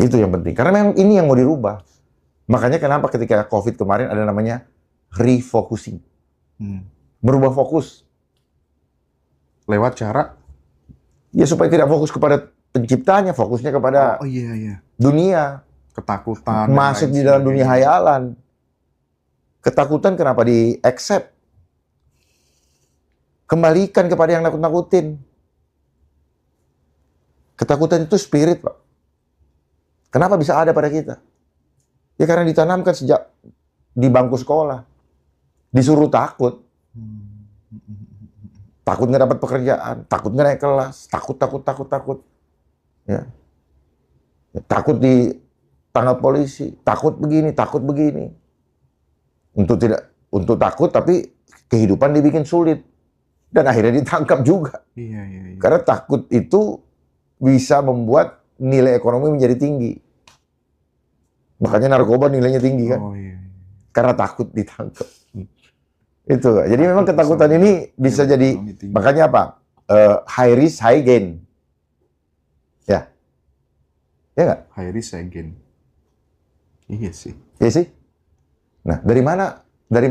Itu yang penting. Karena memang ini yang mau dirubah. Makanya kenapa ketika COVID kemarin ada namanya refocusing. Berubah fokus. Lewat cara? Ya supaya tidak fokus kepada penciptanya, fokusnya kepada dunia. Ketakutan. Masuk di dalam dunia hayalan. Ketakutan kenapa di-accept? Kembalikan kepada yang nakut-nakutin. Ketakutan itu spirit, Pak. Kenapa bisa ada pada kita? Ya karena ditanamkan sejak di bangku sekolah. Disuruh takut. Takut nggak dapat pekerjaan, takut nggak naik kelas, takut. Ya. Takut ditangkap polisi, takut begini. Untuk takut, tapi kehidupan dibikin sulit. Dan akhirnya ditangkap juga. Iya. Karena takut itu bisa membuat nilai ekonomi menjadi tinggi. Makanya narkoba nilainya tinggi kan? Karena takut ditangkap. Itu. Jadi memang ketakutan ini bisa jadi, makanya apa? High risk, high gain. Ya. Ya nggak? High risk, high gain. Iya sih. Iya sih. Nah, dari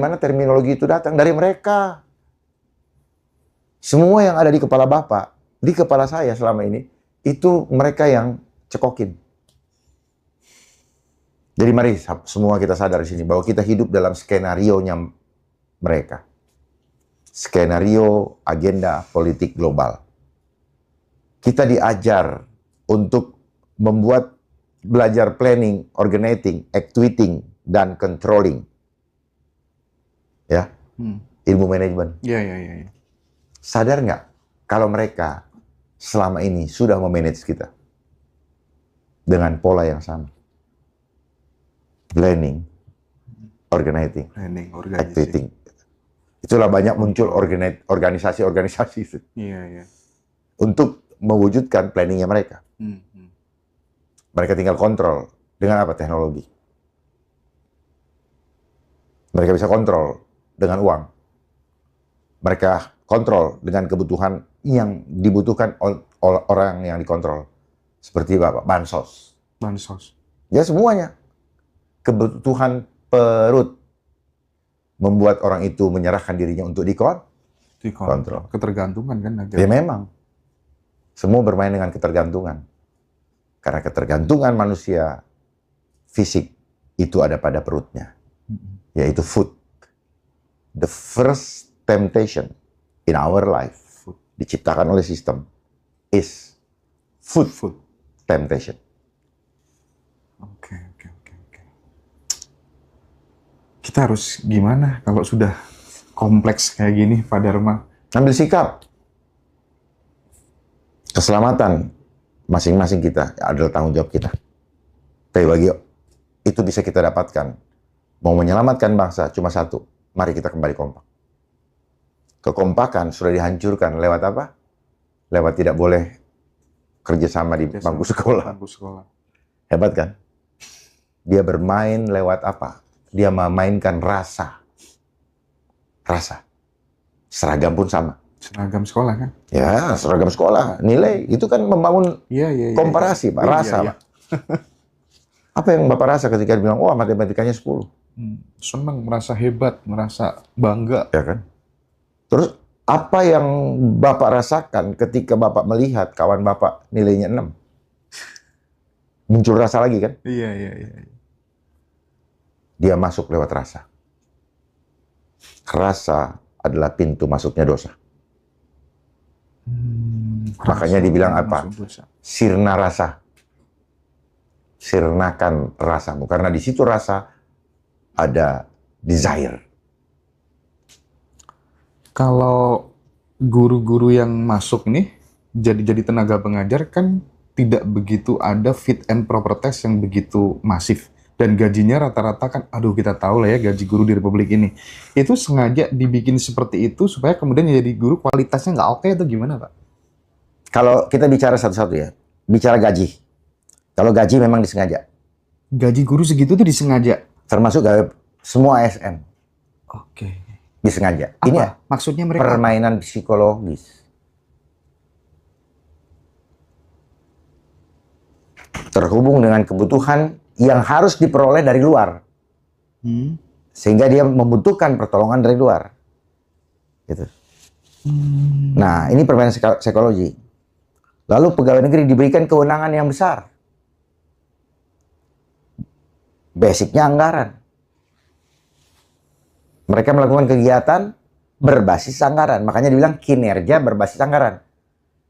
mana terminologi itu datang? Dari mereka. Semua yang ada di kepala Bapak, di kepala saya selama ini, itu mereka yang cekokin. Jadi mari semua kita sadar di sini bahwa kita hidup dalam skenario-nya mereka. Skenario agenda politik global. Kita diajar untuk belajar planning, organizing, actuating, dan controlling. Ya, ilmu manajemen. Iya. Sadar nggak kalau mereka selama ini sudah memanage kita dengan pola yang sama? Planning, organizing, activating. Itulah banyak muncul organisasi-organisasi itu. Iya. Untuk mewujudkan planningnya mereka. Mereka tinggal kontrol dengan apa? Teknologi. Mereka bisa kontrol dengan uang. Mereka kontrol dengan kebutuhan yang dibutuhkan orang yang dikontrol. Seperti Bapak, bansos. Ya semuanya. Kebutuhan perut membuat orang itu menyerahkan dirinya untuk dikontrol. Ketergantungan kan? Ya memang. Semua bermain dengan ketergantungan. Karena ketergantungan manusia fisik itu ada pada perutnya. Yaitu food. The first temptation in our life diciptakan oleh sistem is food temptation. Oke. Kita harus gimana kalau sudah kompleks kayak gini, Pak Dharma? Ambil sikap. Keselamatan masing-masing kita adalah tanggung jawab kita. Tapi bagi itu bisa kita dapatkan. Mau menyelamatkan bangsa cuma satu. Mari kita kembali kompak. Kekompakan sudah dihancurkan lewat apa? Lewat tidak boleh kerjasama di bangku sekolah. Hebat kan? Dia bermain lewat apa? Dia memainkan rasa. Seragam pun sama. Seragam sekolah kan? Ya, seragam sekolah. Nilai, itu kan membangun komparasi, Pak. Rasa, Pak. Apa yang Bapak rasa ketika bilang, wah matematikanya 10? Senang, merasa hebat, merasa bangga. Ya kan? Terus, apa yang Bapak rasakan ketika Bapak melihat kawan Bapak nilainya 6? Muncul rasa lagi kan? Iya. Dia masuk lewat rasa. Rasa adalah pintu masuknya dosa. Makanya dibilang apa? Sirna rasa. Sirnakan rasamu. Karena di situ rasa ada desire. Kalau guru-guru yang masuk nih, jadi tenaga pengajar kan tidak begitu ada fit and proper test yang begitu masif. Dan gajinya rata-rata kan, aduh kita tahu lah ya gaji guru di Republik ini. Itu sengaja dibikin seperti itu supaya kemudian jadi guru kualitasnya nggak oke atau gimana, Pak? Kalau kita bicara satu-satu ya, bicara gaji. Kalau gaji memang disengaja. Gaji guru segitu tuh disengaja? Termasuk semua ASN. Oke. Disengaja. Apa? Ini Maksudnya mereka permainan psikologis. terhubung dengan kebutuhan yang harus diperoleh dari luar. Sehingga dia membutuhkan pertolongan dari luar. Gitu. Nah, ini permainan psikologi. Lalu pegawai negeri diberikan kewenangan yang besar. Basicnya anggaran. Mereka melakukan kegiatan berbasis anggaran. Makanya dibilang kinerja berbasis anggaran.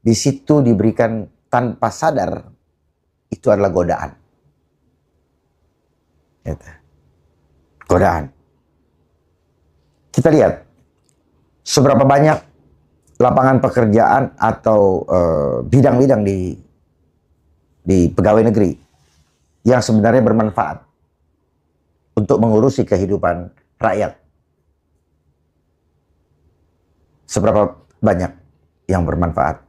Di situ diberikan tanpa sadar. Itu adalah godaan. Gitu. Godaan. Kita lihat seberapa banyak lapangan pekerjaan atau bidang-bidang di pegawai negeri yang sebenarnya bermanfaat untuk mengurusi kehidupan rakyat. Seberapa banyak yang bermanfaat.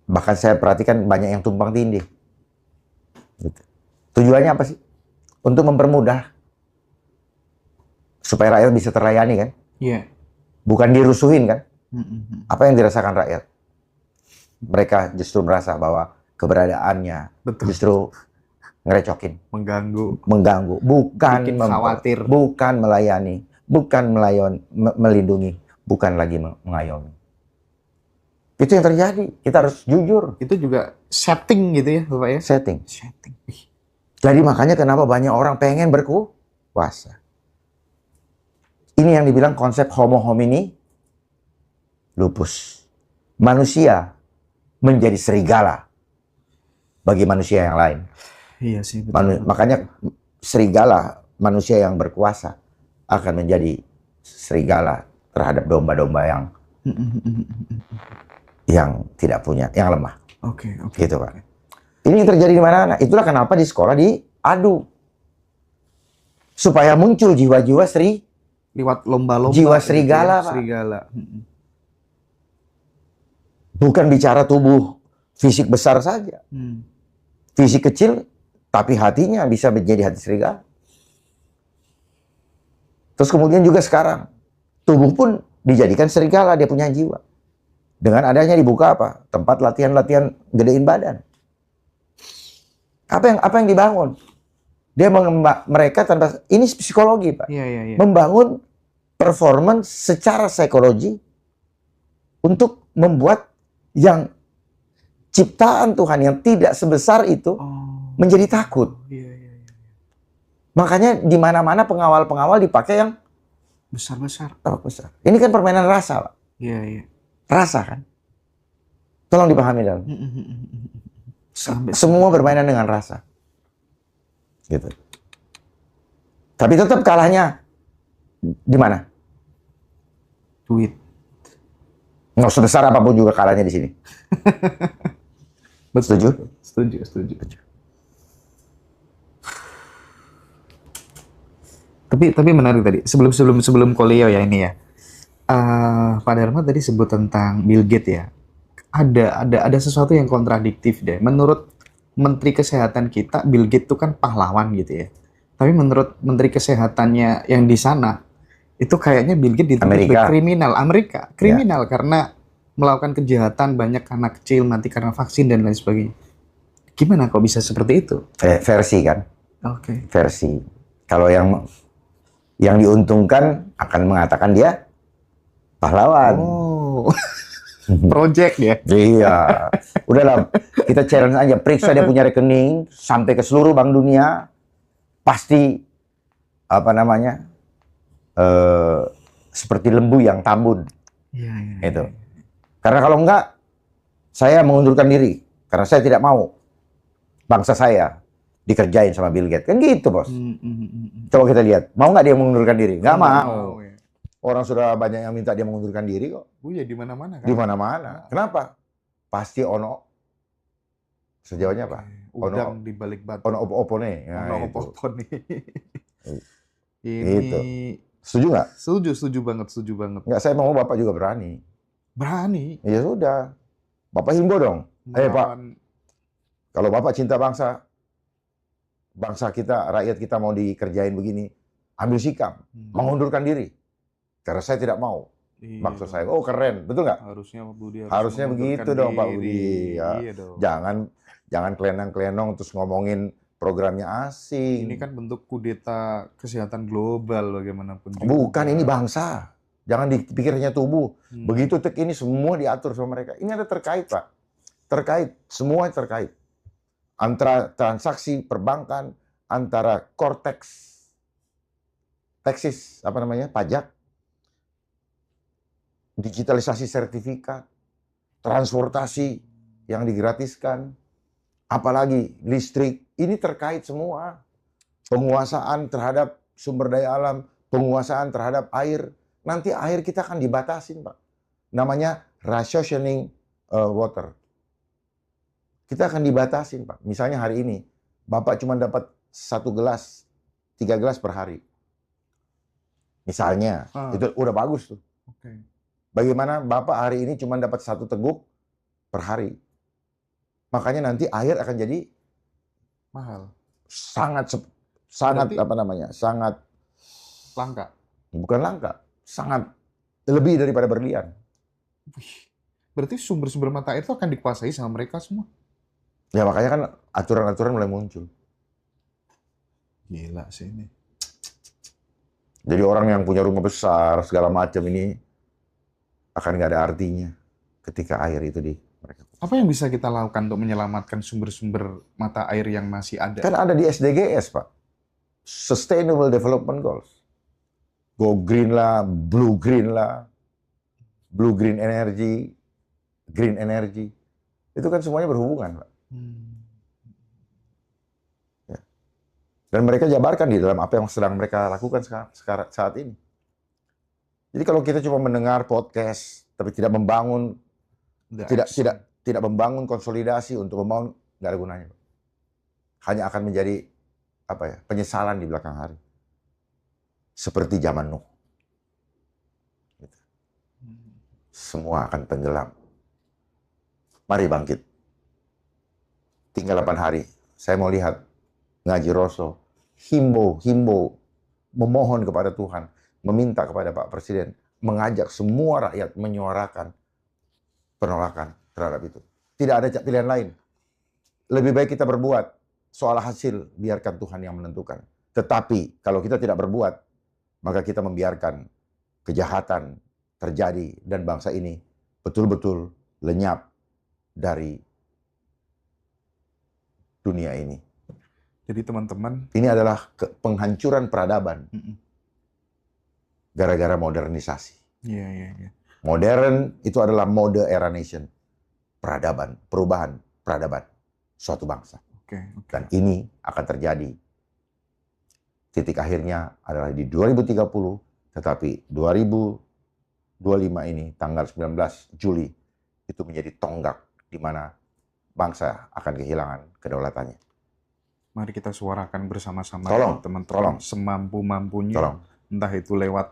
Bahkan saya perhatikan banyak yang tumpang tindih. Gitu. Tujuannya apa sih? Untuk mempermudah supaya rakyat bisa terlayani kan? Iya. Bukan dirusuhin kan? Apa yang dirasakan rakyat? Mereka justru merasa bahwa keberadaannya justru ngerecokin, mengganggu, bukan khawatir, bukan melayani, bukan melindungi, bukan lagi mengayomi. Itu yang terjadi. Kita harus jujur. Itu juga setting gitu ya, Bapak ya? Setting. Jadi makanya kenapa banyak orang pengen berkuasa. Ini yang dibilang konsep homo homini lupus. Manusia menjadi serigala bagi manusia yang lain. Iya sih, betul. Makanya serigala, manusia yang berkuasa akan menjadi serigala terhadap domba-domba yang tidak punya, yang lemah. Oke. Gitu, Pak. Ini yang terjadi di mana-mana. Itulah kenapa di sekolah diadu. Supaya muncul jiwa-jiwa lewat lomba-lomba. Jiwa serigala, gitu ya, Pak. Serigala. Bukan bicara tubuh fisik besar saja. Fisik kecil, tapi hatinya bisa menjadi hati serigala. Terus kemudian juga sekarang, tubuh pun dijadikan serigala, dia punya jiwa. Dengan adanya dibuka apa? Tempat latihan-latihan gedein badan. Apa yang dibangun? Dia mereka tanpa, ini psikologi, Pak. Iya. Membangun performance secara psikologi untuk membuat yang ciptaan Tuhan yang tidak sebesar itu menjadi takut. Iya. Makanya di mana-mana pengawal-pengawal dipakai yang besar-besar. Ini kan permainan rasa, Pak. Iya. Rasa kan? Tolong dipahami dalam. Semua bermainan dengan rasa. Gitu. Tapi tetap kalahnya di mana? Duit. Nggak sebesar apapun juga kalahnya di sini. Setuju? Setuju. Tapi menarik tadi. Sebelum Koleo ya ini ya. Pak Dharma tadi sebut tentang Bill Gates ya. Ada sesuatu yang kontradiktif deh. Menurut Menteri Kesehatan kita, Bill Gates itu kan pahlawan gitu ya. Tapi menurut Menteri Kesehatannya yang di sana, itu kayaknya Bill Gates dituduh sebagai kriminal karena melakukan kejahatan, banyak anak kecil mati karena vaksin dan lain sebagainya. Gimana kok bisa seperti itu? Versi kan? Oke. Versi. Kalau yang diuntungkan akan mengatakan dia pahlawan. Project ya? Iya. Udahlah, kita challenge aja. Periksa dia punya rekening sampai ke seluruh bank dunia. Pasti, seperti lembu yang tambun. Iya. Itu. Karena kalau enggak, saya mengundurkan diri. Karena saya tidak mau bangsa saya dikerjain sama Bill Gates. Kan gitu, Bos. Coba kita lihat. Mau nggak dia mengundurkan diri? Nggak mau. Ya. Orang sudah banyak yang minta dia mengundurkan diri kok. Ya di mana-mana kan? Di mana-mana. Kenapa? Pasti ono. Sejauhnya apa? Udang di balik batu. Ono opo-opone. Ono opo-opone. Ini. Gitu. Setuju nggak? Setuju banget. Nggak, saya mau Bapak juga berani. Berani? Ya sudah. Bapak himbau dong. Pak, kalau Bapak cinta bangsa kita, rakyat kita mau dikerjain begini, ambil sikap, mengundurkan diri. Karena saya tidak mau. Maksud saya, keren, betul nggak? Harusnya Pak Budi harusnya begitu dong, Pak Budi. Ya. Iya dong. Jangan kelenang-kelenong terus ngomongin programnya asing. Ini kan bentuk kudeta kesehatan global bagaimanapun juga. Bukan, ini bangsa. Jangan dipikirnya tubuh. Hmm. Begitu ini semua diatur sama mereka. Ini ada terkait, Pak. Terkait, semua terkait. Antara transaksi perbankan, antara Cortex, Texas, pajak, digitalisasi sertifikat, transportasi yang digratiskan, apalagi listrik, ini terkait semua. Penguasaan terhadap sumber daya alam, penguasaan terhadap air. Nanti air kita akan dibatasin, Pak. Namanya rationing water. Kita akan dibatasin, Pak. Misalnya hari ini, Bapak cuma dapat 1 gelas, 3 gelas per hari. Misalnya, itu udah bagus tuh. Oke. Bagaimana Bapak hari ini cuma dapat 1 teguk per hari. Makanya nanti air akan jadi Mahal. sangat Berarti sangat langka. bukan langka, sangat lebih daripada berlian. Wih. Berarti sumber-sumber mata air itu akan dikuasai sama mereka semua. Ya makanya kan aturan-aturan mulai muncul. Gila sih ini. Jadi orang yang punya rumah besar segala macam ini akan nggak ada artinya ketika air itu di mereka. Apa yang bisa kita lakukan untuk menyelamatkan sumber-sumber mata air yang masih ada? Kan ada di SDGs, Pak. Sustainable Development Goals. Go green lah, blue green energy, green energy. Itu kan semuanya berhubungan, Pak. Ya. Dan mereka jabarkan di dalam apa yang sedang mereka lakukan sekarang saat ini. Jadi kalau kita cuma mendengar podcast tapi tidak membangun tidak membangun konsolidasi untuk membangun, nggak ada gunanya, Pak. Hanya akan menjadi penyesalan di belakang hari. Seperti zaman Nuh. Gitu. Semua akan tenggelam. Mari bangkit. Tinggal 8 hari. Saya mau lihat ngaji Roso. Himbau, memohon kepada Tuhan. Meminta kepada Pak Presiden. Mengajak semua rakyat menyuarakan penolakan terhadap itu. Tidak ada pilihan lain. Lebih baik kita berbuat. Soal hasil, biarkan Tuhan yang menentukan. Tetapi, kalau kita tidak berbuat, maka kita membiarkan kejahatan terjadi dan bangsa ini betul-betul lenyap dari dunia ini. Jadi teman-teman, ini adalah penghancuran peradaban gara-gara modernisasi. Iya. Modern itu adalah mode era nation. Peradaban, perubahan peradaban suatu bangsa. Oke. Dan ini akan terjadi. Titik akhirnya adalah di 2030, tetapi 2025 ini, tanggal 19 Juli, itu menjadi tonggak di mana bangsa akan kehilangan kedaulatannya. Mari kita suarakan bersama-sama, Tolong. teman-teman, semampu-mampunya, entah itu lewat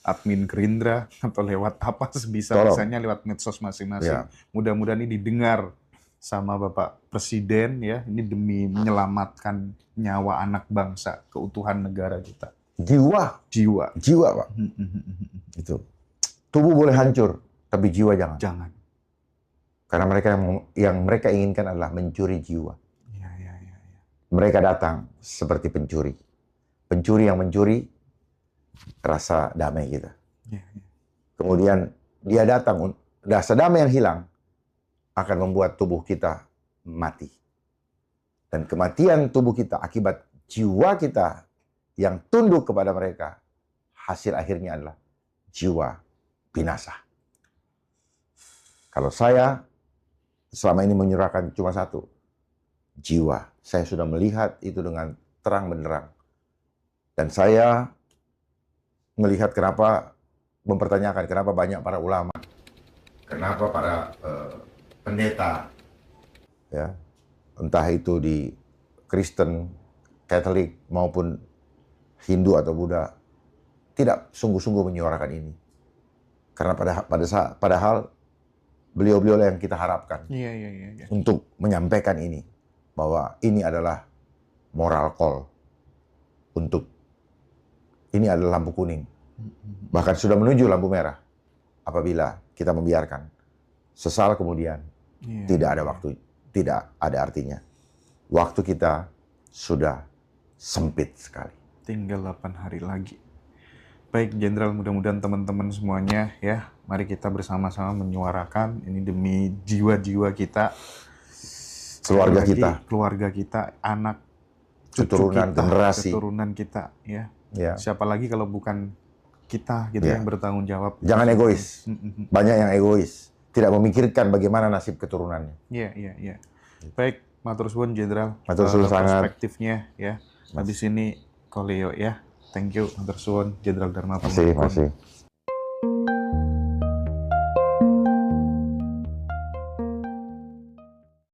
admin Gerindra atau lewat apa sebisa-bisanya, lewat medsos masing-masing. Ya. Mudah-mudahan ini didengar sama Bapak Presiden, ya, ini demi menyelamatkan nyawa anak bangsa, keutuhan negara kita. Jiwa, Pak. Itu. Tubuh boleh hancur, tapi jiwa jangan. Jangan. Karena mereka yang mereka inginkan adalah mencuri jiwa. Ya. Mereka datang seperti pencuri. Pencuri yang mencuri rasa damai kita. Ya. Kemudian dia datang, rasa damai yang hilang akan membuat tubuh kita mati. Dan kematian tubuh kita akibat jiwa kita yang tunduk kepada mereka, hasil akhirnya adalah jiwa binasa. Kalau saya selama ini menyerahkan cuma satu, jiwa. Saya sudah melihat itu dengan terang benderang. Dan saya melihat mempertanyakan kenapa banyak para ulama, kenapa para pendeta, ya, entah itu di Kristen, Katolik maupun Hindu atau Buddha, tidak sungguh-sungguh menyuarakan ini. Karena padahal beliau-beliau yang kita harapkan untuk menyampaikan ini, bahwa ini adalah moral call untuk ini adalah lampu kuning, bahkan sudah menuju lampu merah. Apabila kita membiarkan, sesal kemudian tidak ada waktu, tidak ada artinya. Waktu kita sudah sempit sekali. Tinggal 8 hari lagi. Baik, Jenderal, mudah-mudahan teman-teman semuanya ya, mari kita bersama-sama menyuarakan ini demi jiwa-jiwa kita, Keluarga sekali lagi, kita, keluarga kita, anak, cucu keturunan, kita, generasi. keturunan kita, ya. Ya. Siapa lagi kalau bukan kita gitu Ya. yang bertanggung jawab. Jangan egois. Mm-mm. Banyak yang egois, tidak memikirkan bagaimana nasib keturunannya. Iya, iya, iya. Baik, matur suwun Jenderal. Matur suwun sangat. Perspektifnya ya. Habis ini Koleo ya. Thank you, matur suwun Jenderal Dharma Masih, Panguripun. masih.